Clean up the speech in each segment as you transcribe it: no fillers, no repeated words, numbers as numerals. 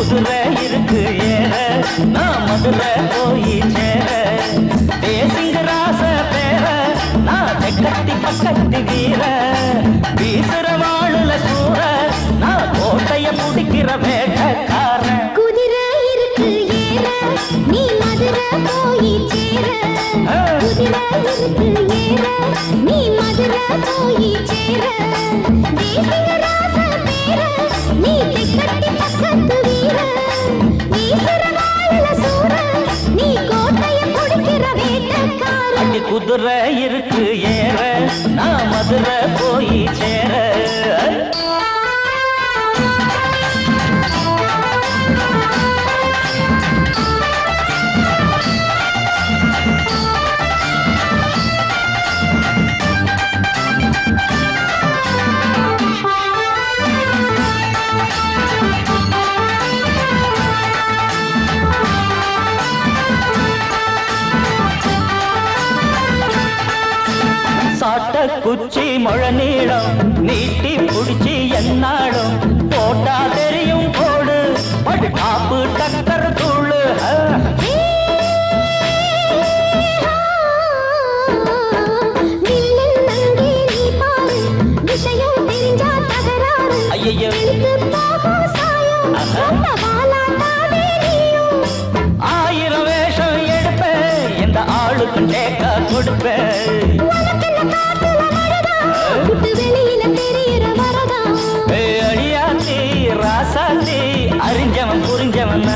குதிரை இருக்கு ஏற நான் மதுரை போய் சேர தேசிங்க ராச பேர நான் தெக்கத்தி பக்கத்தி வீர வீசுற வாழுல சூற நான் கோட்டைய பிடிக்கிற வேட்டக்காரன் குதிரை இருக்கு ஏற நீ மதுரை போய் சேர குதிரை இருக்கு ஏற நீ மதுரை போய் சேர தேசிங்க ராச பேர நீ தெக்கத்தி பக்கத்து வீர வீசுற வாழுல சூற நீ கோட்டைய பிடிக்கிற வேட்டக்காரன் அடி குதிரை இருக்கு ஏற நான் மதுரை போய் சேர சாட்ட குச்சி மழை நீளம் நீட்டி புடிச்சி என்னாடும் போட்டா தெரியும் போடு படு காப்பு டக்கர் தூளு ஐயோ ஆயிரம் வேஷம் எடுப்பேன் எந்த ஆளுக்கு டேக்கா கொடுப்பேன் அடியாத்தி ராசாத்தி அறிஞ்சவன் புரிஞ்சவன்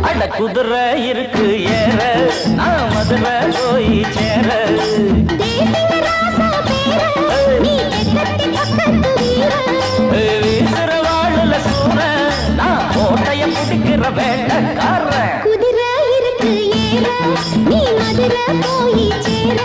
அட குதிரை இருக்கு ஏற நான் மதுரை போய் சேர வீசுற வாழுல சூற நான் கோட்டைய பிடிக்கிற வேட்டக்காரன் குதிரை இருக்கு ஏற நீ மதுரை போய் சேர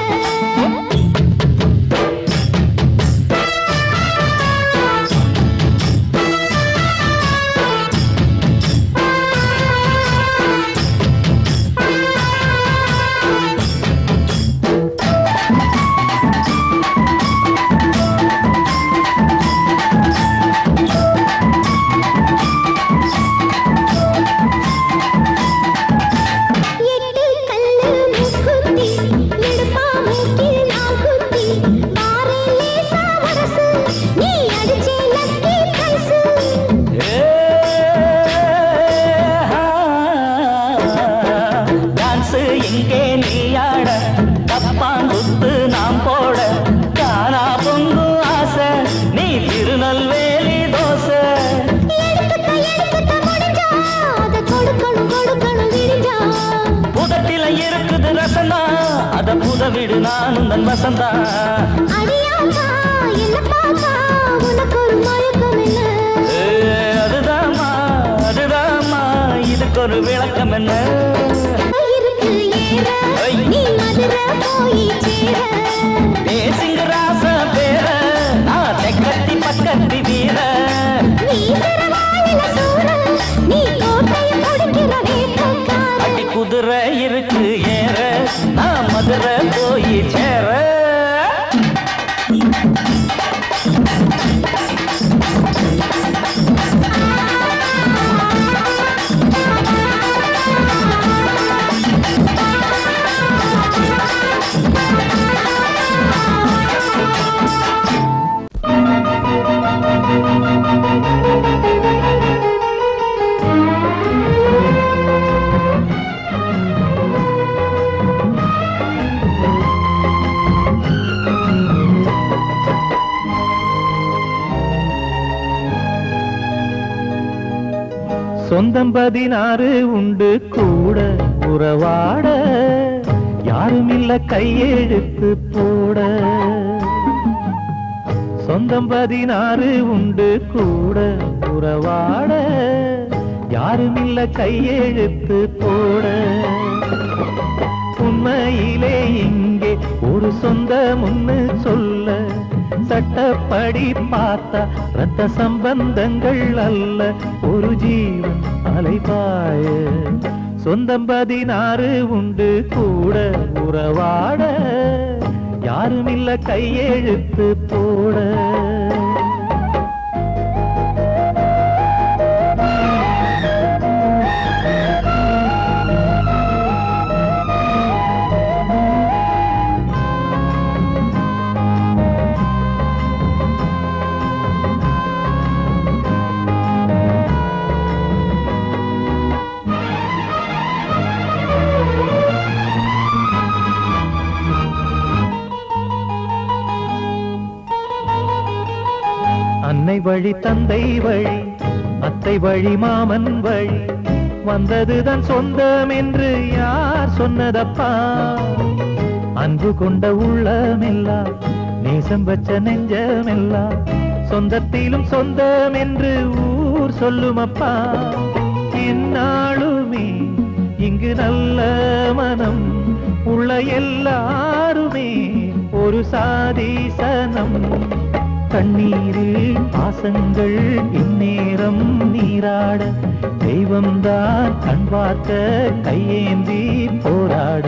விடு நானும் தன் வசந்தா அதுதாமா அதுதாமா இதுக்கு ஒரு விளக்கம் என்ன தேசிங்க ராச பேர நான் தெக்கத்தி பக்கத்தி வீர அடி குதிரை இருக்கு ஏற நான் மதுரை போய் சேர சொந்தம் 16 உண்டு கூட உறவாட யாரும் இல்ல கையெழுத்து போட சொந்தம் 16 உண்டு கூட உறவாட யாரும் இல்ல கையெழுத்து போட உண்மையிலே இங்கே ஒரு சொந்தம்னு சொல்ல சட்டப்படி பார்த்தா ரத்த சம்பந்தங்கள் அல்ல ஒரு ஜீவன் அலைபாய சொந்தம் 16 உண்டு கூட உறவாட யாருமில்ல கையெழுத்து போட. அன்னை வழி தந்தை வழி அத்தை வழி மாமன் வழி வந்ததுதான் சொந்தம் என்று யார் சொன்னதப்பா? அன்பு கொண்ட உள்ளமெல்லாம் நேசம் வச்ச நெஞ்சமெல்லாம் சொந்தத்திலும் சொந்தம் என்று ஊர் சொல்லுமப்பா. என்னாலுமே இங்கு நல்ல மனம் உள்ள எல்லாருமே ஒரு சாதிசனம். கண்ணீரில் பாசங்கள் இந்நேரம் நீராட தெய்வம்தான் கண் பார்க்க கையேந்தி போராட.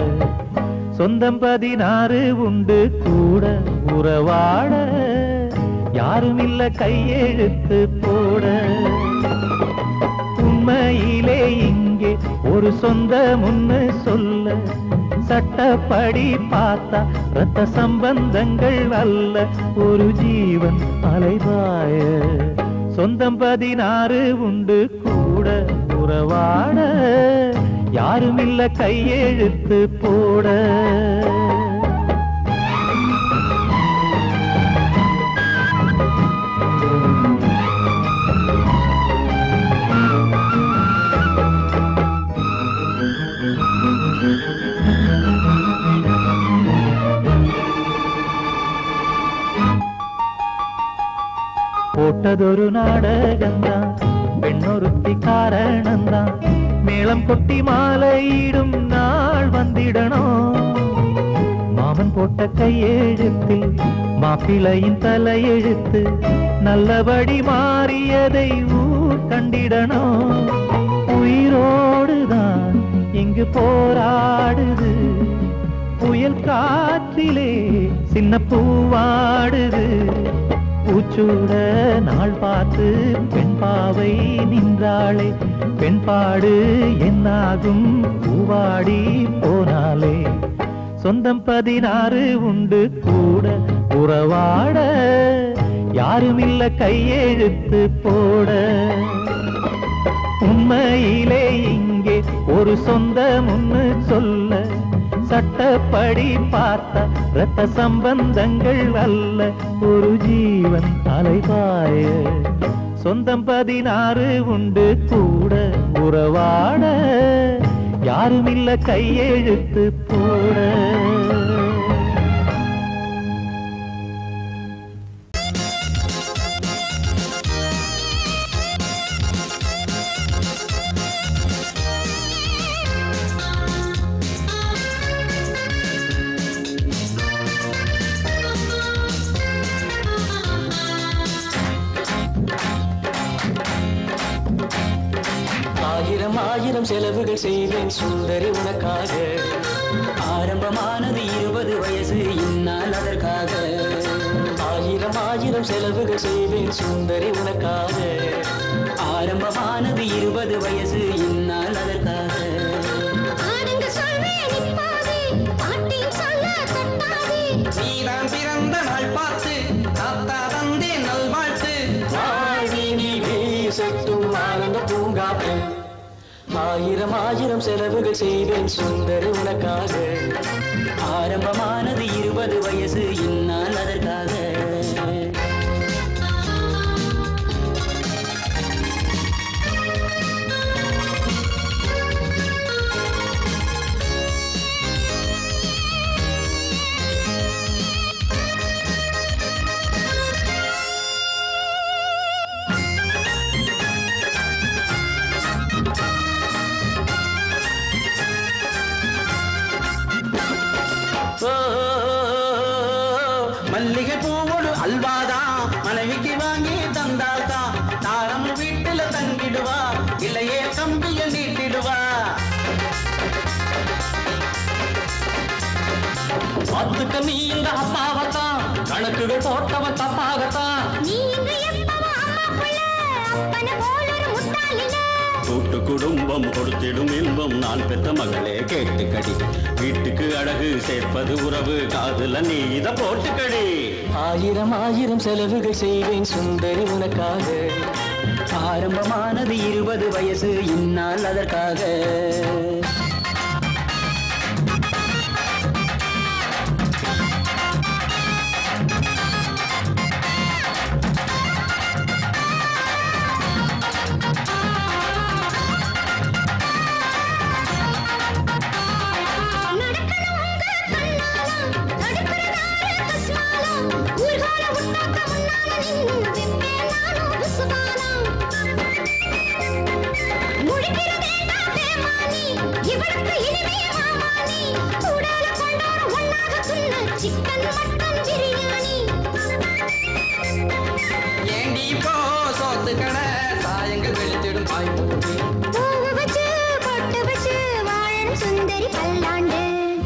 சொந்தம் 16 உண்டு கூட உறவாட யாருமில்ல கையெழுத்து போட. உண்மையிலே இங்கே ஒரு சொந்தமுன்னு சொல்ல சட்டப்படி பார்த்தா ரத்த சம்பந்தங்கள் அல்ல ஒரு ஜீவன் அலைவாய. சொந்தம் 16 உண்டு கூட உறவாட யாருமில்ல கையெழுத்து போட. போட்டதொரு நாடகந்தான் பெண்ணொருத்தி காரணந்தான். மேளம் கொட்டி மாலையிடும் நாள் வந்திடணும். மாமன் போட்ட கையெழுத்தில் மாப்பிள்ளையின் தலையெழுத்து நல்லபடி மாறியதை ஊர் கண்டிடணும். உயிரோடுதான் இங்கு போராடுது புயல் காற்றிலே சின்ன பூவாடுது. பூச்சூட நாள் பார்த்து பெண் பாவை நின்றாளே பெண்பாடு என்னாகும் பூவாடி போனாலே. சொந்தம் 16 உண்டு கூட உறவாட யாருமில்ல கையெழுத்து போட. உண்மையிலே இங்கே ஒரு சொந்தமுன்னு சொல்ல சட்டப்படி பார்த்த ரத்த சம்பந்தங்கள் அல்ல ஒரு ஜீவன் அலைபாய. சொந்தம் 16 உண்டு கூட உறவாட யாருமில்ல கையெழுத்து போட. ஆயிரம் செலவுகள் செய்வேன் சுந்தரி உனக்காக. ஆரம்பமானது 20 வயசு இந்நாள் அதற்காக. ஆயிரம் செலவுகள் செய்வேன் சுந்தரி உனக்காக. ஆரம்பமானது 20 வயசு இந்நாள் அதற்காக. நீதான் பிறந்த நாள் பார்த்து தாத்தா தந்தேன் நல்வாழ்த்து. வாழ்வினி வீசட்டும் ஆனந்த பூங்காற்று. ஆயிரம் செலவுகள் செய்வேன் சுந்தரி உனக்காக. ஆரம்பமானது 20 வயசு இந்நாள் அதற்காக. மல்லிகை பூவோடு அல்வாதா மனைவிக்கு வாங்கி தந்தாதா. தாரம் வீட்டில தங்கிடுவா இல்லையே கம்பிய நீட்டிடுவா. பார்த்துக்க நீ உங்க அப்பாவத்தான் கணக்குகள் போட்டவன் தப்பாகத்தான். கூட்டு குடும்பம் கொடுத்திடும் இன்பம் நான் பெற்ற மகளே கேட்டுக்கடி. வீட்டுக்கு அழகு சேர்ப்பது உறவு காதுல நீ இத போட்டுக்கடி. ஆயிரம் ஆயிரம் செலவுகள் செய்வேன் சுந்தரி உனக்காக. ஆரம்பமானது 20 வயசு இந்நாள் அதற்காக.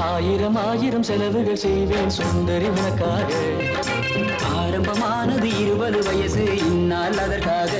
ஆயிரம் ஆயிரம் செலவுகள் செய்வேன் சுந்தரி உனக்காக. ஆரம்பமானது 20 வயசு இந்நாள் அதற்காக.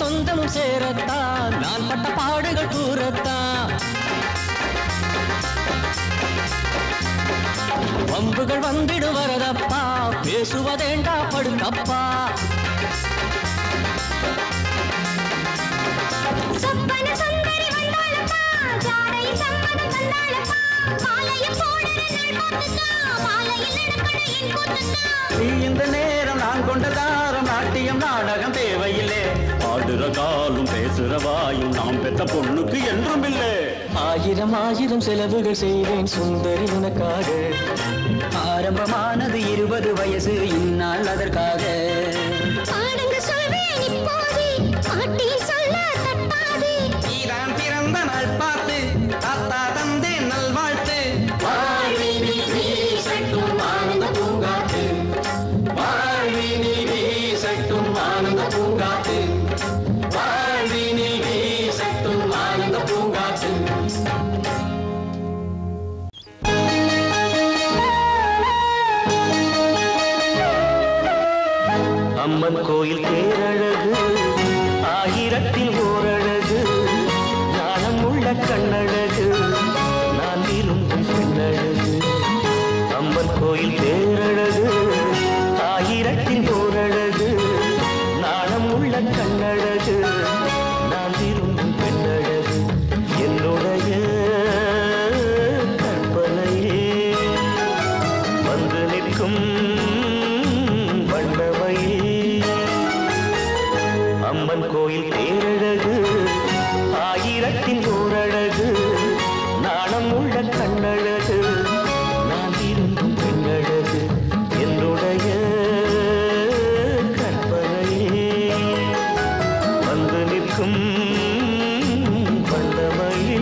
சொந்தமும் சேரத்தான் நான் பட்ட பாடுகள் கூறத்தான். வம்புகள் வந்திடும் வரதப்பா பேசுவதேண்டா படுத்தப்பா. இந்த நேரம் நான் கொண்ட தாரம் நாட்டியம் நாடகம் தேவையில்லை. ஆடுற காலும் பேசுற வாயும் நாம் பெற்ற பொண்ணுக்கு என்றும் இல்லை. ஆயிரம் ஆயிரம் செலவுகள் செய்வேன் சுந்தரி உனக்காக. ஆரம்பமானது 20 வயசு இந்நாள் அதற்காக. பிறந்த நாள் பார்த்து தாத்தா தந்தே நல்வாழ்த்து. ஆனந்த பூங்காத்து வாழ்வினில் வீசட்டும் ஆனந்த பூங்காத்து வாழ்வினில் வீசட்டும் ஆனந்த பூங்காத்து. அம்மன் கோயில் தேரழகு ஆயிரத்தில் ஓரழகு ஞானம் உள்ள கண்ணழகு நான் விரும்பும் பெண்ணழகு. அம்மன் கோயில் தேரழகு ஆயிரத்தில் ஓரழகு நாணம் உள்ள கண்ணழகு நான் விரும்பும் பெண்ணழகு. என்னுடைய கற்பனையே வந்து நிற்கும் வண்ணமையே. அம்மன் கோயில் தேரழகு ஆயிரத்தின் ஓரழகு நாணம் உள்ள கண்ணழகு நான் விரும்பும் பெண்ணழகு. என்னுடைய கற்பனையே வந்து நிற்கும் வண்ணமையே.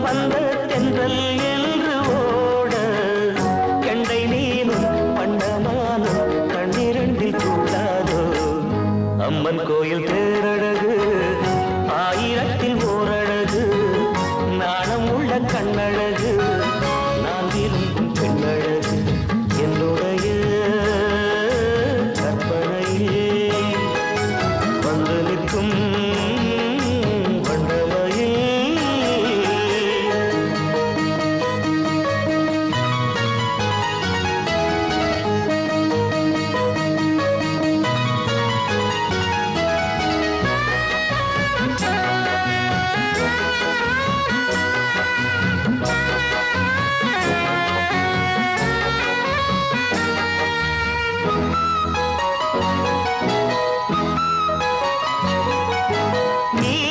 வந்த தென்றல் என்று ஓட கண்டை நீ அம்மன் கோயில் தேரழகு ஆயிரத்தில் ஓரழகு நாணம் உள்ள கண்ணழகு நான் விரும்பும் பெண்ணழகு என்னுடைய கற்பனையே வந்து நிற்கும் வண்டமையே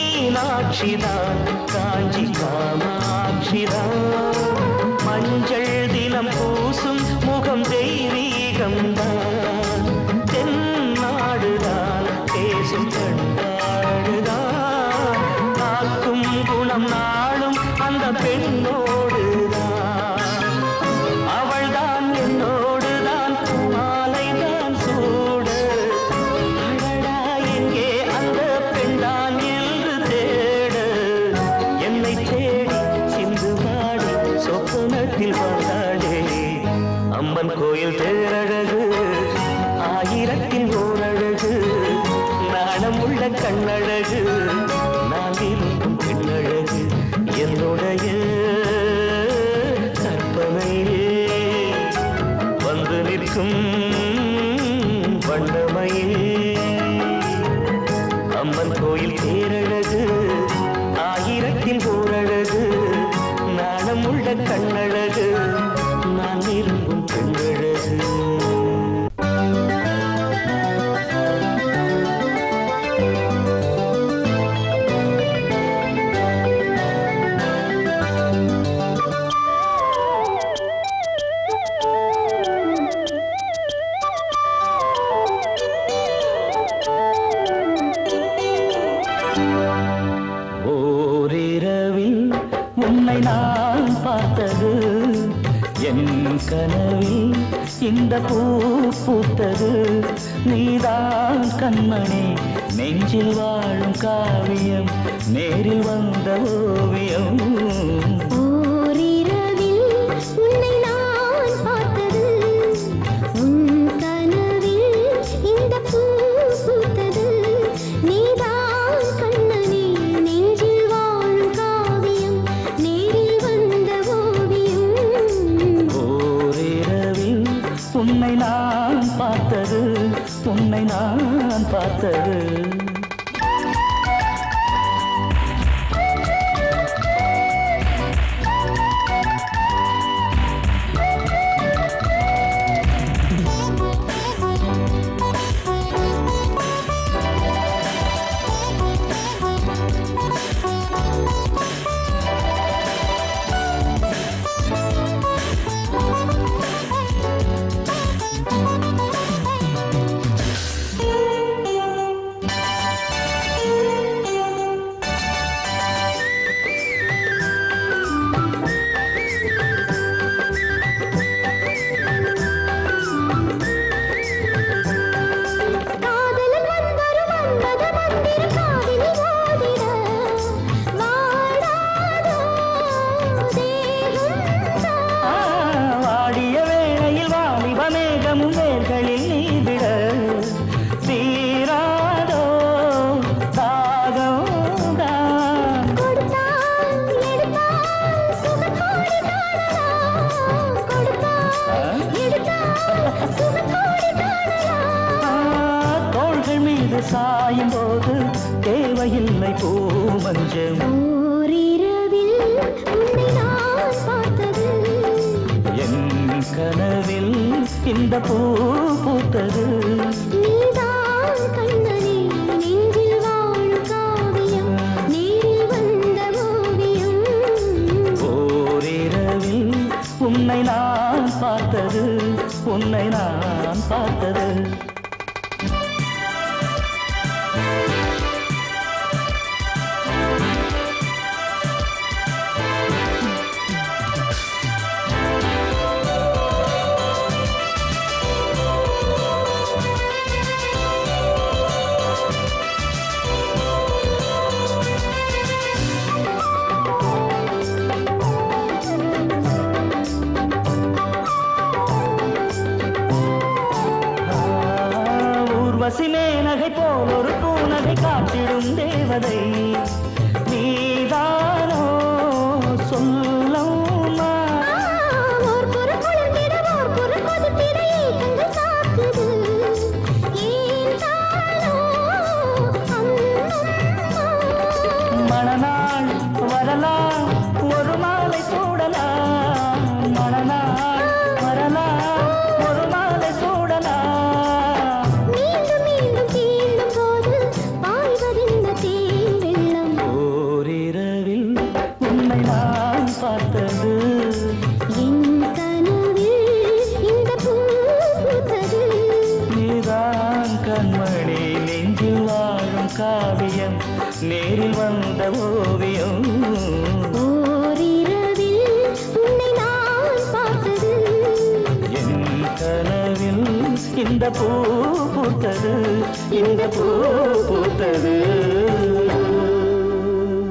மீனாட்சிதான் காஞ்சி காமாட்சிதான் மஞ்சள் தினம் பூசும் முகம் தெய்வீகம்தான் தென்னாடுதான் பேசும் கண்ணாடுதான் காக்கும் குணம் நாளும் அந்த பெண்ணோடுதான் அவள்தான் என்னோடுதான் மாலைதான் சூட அடடா எங்கே அந்த பெண்தான் என்று தேட என்னை தேடி சிந்து பாடி சொப்பனத்தில் வந்தாளே அம்மன் கோயில் தேரழகு ஆயிரத்தில் ஓரழகு நாணம் உள்ள கண்ணழகு நான் விரும்பும் பெண்ணழகு என்னுடைய கற்பனையே வந்து நிற்கும் வண்டமையே அம்மன் கோயில் தேரழகு ஆயிரத்தில் ஓரழகு நாணம் உள்ள கண்ணழகு நான் விரும்பும் பெண்ணழகு ஓரிரவில் உன்னை நான் பார்த்தது என் கனவில் இந்த பூ பூத்தது நீதான் கண்மணி நெஞ்சில் வாழும் காவியம் நேரில் வந்த ஓவியம் ஓரிரவில் உன்னை நான் பார்த்தது உன் கனவில் இந்த பூ பூத்தது நீதான் கண்ணனே நெஞ்சில் வாழும் காவியம் நேரில் வந்த ஓவியம் ஓரிரவில் உன்னை நான் பார்த்தது உன்னை நான் பார்த்தது காதலன் வந்தொரு மன்மத மந்திர காவினி ஓதிட வாடாதோ தேகம் வாடிய வேளையில் வாலிப மேகமும் வேர்களில் நீவிட தீராதோ தாகம்தான் கொடுத்தான் எடுத்தான் சுகத்தோடு காணலாம் கொடுத்தான் எடுத்தான் சுகத்தோடு காணலாம் தோள்கள் மீது சாயும் போது தேவையில்லை பூமஞ்சம் ஓரிரவில் உன்னை நான் பார்த்தது என் கனவில் இந்த பூ பூத்தது நீதான் கண்ணனே நெஞ்சில் வாழும் காவியம் நேரில் வந்த ஓவியம் ஓரிரவில் உன்னை நான் பார்த்தது உன்னை நான் பார்த்தது பசிமேனகை போல் ஒரு பூநகை காட்டிடும் தேவதை நீதானோ சொல்லம்மா. ஓர் புற குளிர்ந்திட ஓர் புற கொதித்திட ஏக்கங்கள் தாக்குது ஏன் தானோ அம்மம்மா. மணநாள் வரலாம் ஒரு மாலை சூடலாம் மணநாள் வரலாம் ஒரு மாலை சூடலாம். மீண்டும் மீண்டும் தீண்டும் போது பாய்வதென்ன தேன் வெள்ளம். ஓரிரவில் உன்னை நான் பார்த்தது என் கனவில் இந்த பூ பூத்தது. நீதான் கண்மணி நெஞ்சில் வாழும் காவியம் நேரில் வந்த ஓவியம். ஓரிரவில் உன்னை நான் பார்த்தது என் கனவில் இந்த பூ பூத்தது இந்த பூ பூத்தது.